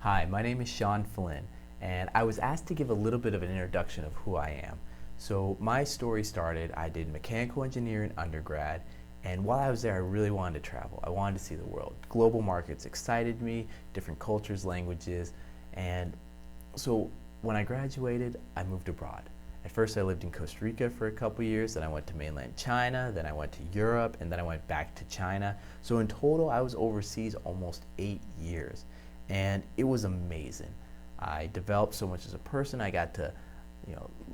Hi, my name is Sean Flynn, and I was asked to give a little bit of an introduction of who I am. So my story started, I did mechanical engineering undergrad, and while I was there, I really wanted to travel. I wanted to see the world. Global markets excited me, different cultures, languages, and so when I graduated, I moved abroad. At first, I lived in Costa Rica for a couple years, then I went to mainland China, then I went to Europe, and then I went back to China. So in total, I was overseas almost 8 years, and it was amazing. I developed so much as a person. I got to,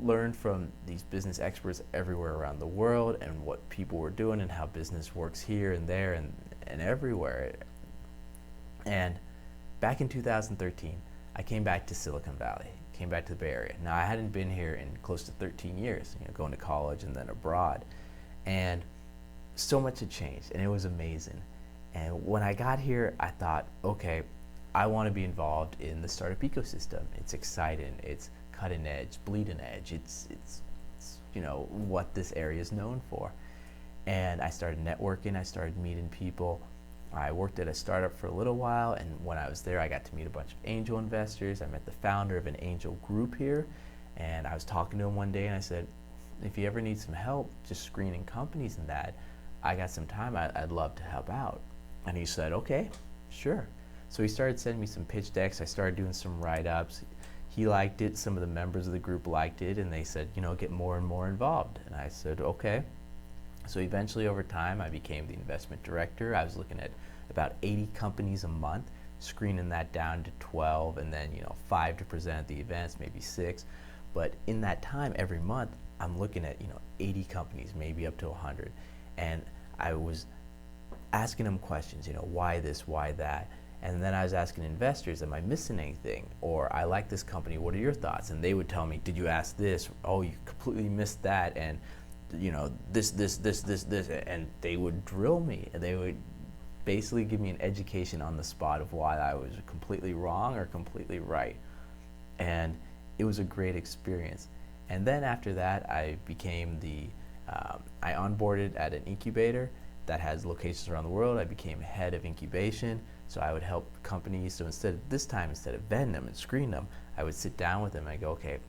learn from these business experts everywhere around the world and what people were doing and how business works here and there and everywhere. And back in 2013, I came back to Silicon Valley, came back to the Bay Area. Now, I hadn't been here in close to 13 years, going to college and then abroad. And so much had changed, and it was amazing. And when I got here, I thought, okay, I want to be involved in the startup ecosystem. It's exciting. It's cutting edge, bleeding edge. It's what this area is known for. And I started networking. I started meeting people. I worked at a startup for a little while, and when I was there, I got to meet a bunch of angel investors. I met the founder of an angel group here, and I was talking to him one day, and I said, if you ever need some help just screening companies and that, I got some time, I'd love to help out. And he said, okay, sure. So he started sending me some pitch decks. I started doing some write-ups. He liked it. Some of the members of the group liked it, and they said, get more and more involved. And I said, okay. So eventually, over time, I became the investment director. I was looking at about 80 companies a month, screening that down to 12, and then 5 to present at the events, maybe 6. But in that time, every month, I'm looking at 80 companies, maybe up to 100, and I was asking them questions. Why this, why that, and then I was asking investors, am I missing anything? Or I like this company. What are your thoughts? And they would tell me, did you ask this? Oh, you completely missed that, and this, and they would drill me, and they would basically give me an education on the spot of why I was completely wrong or completely right. And it was a great experience. And then after that, I became I onboarded at an incubator that has locations around the world. I became head of incubation, so I would help companies. So instead of vetting them and screen them, I would sit down with them and I go, okay,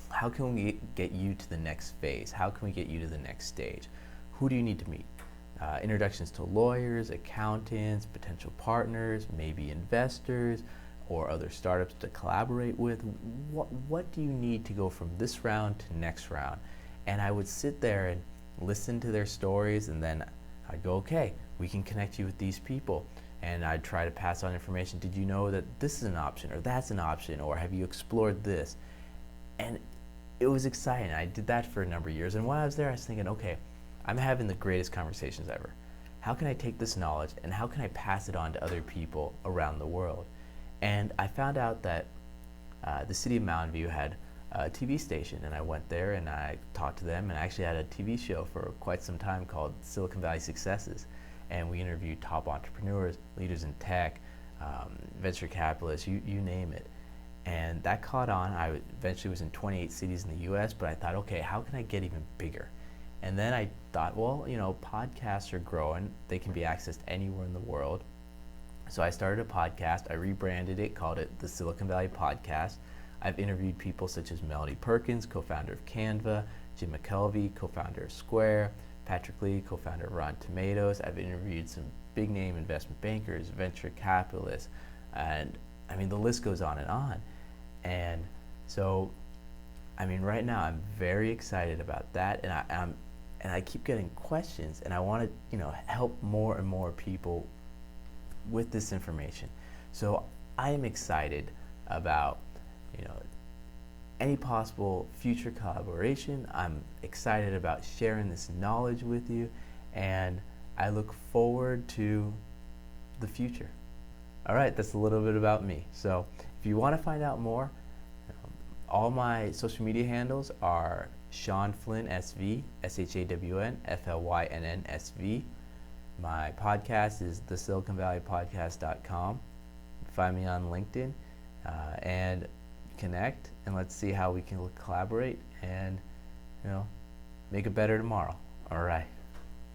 how can we get you to the next phase? How can we get you to the next stage? Who do you need to meet? Introductions to lawyers, accountants, potential partners, maybe investors, or other startups to collaborate with. What do you need to go from this round to next round? And I would sit there and listen to their stories, and then I'd go, okay, we can connect you with these people. And I'd try to pass on information. Did you know that this is an option, or that's an option, or have you explored this? And it was exciting. I did that for a number of years, and while I was there, I was thinking, okay, I'm having the greatest conversations ever. How can I take this knowledge and how can I pass it on to other people around the world? And I found out that the city of Mountain View had a TV station, and I went there and I talked to them, and I actually had a TV show for quite some time called Silicon Valley Successes, and we interviewed top entrepreneurs, leaders in tech, venture capitalists, you name it. And that caught on. I eventually was in 28 cities in the US, but I thought, okay, how can I get even bigger? And then I thought, well, podcasts are growing. They can be accessed anywhere in the world. So I started a podcast. I rebranded it, called it the Silicon Valley Podcast. I've interviewed people such as Melody Perkins, co-founder of Canva, Jim McKelvey, co-founder of Square, Patrick Lee, co-founder of Rotten Tomatoes. I've interviewed some big name investment bankers, venture capitalists, and the list goes on and on. And so, right now I'm very excited about that, and I keep getting questions, and I want to, help more and more people with this information. So I am excited about, any possible future collaboration. I'm excited about sharing this knowledge with you, and I look forward to the future. All right, that's a little bit about me. So if you want to find out more, all my social media handles are Sean Flynn SV, SHAWN FLYNN SV. My podcast is thesiliconvalleypodcast.com. Find me on LinkedIn and connect, and let's see how we can collaborate and make it better tomorrow. All right.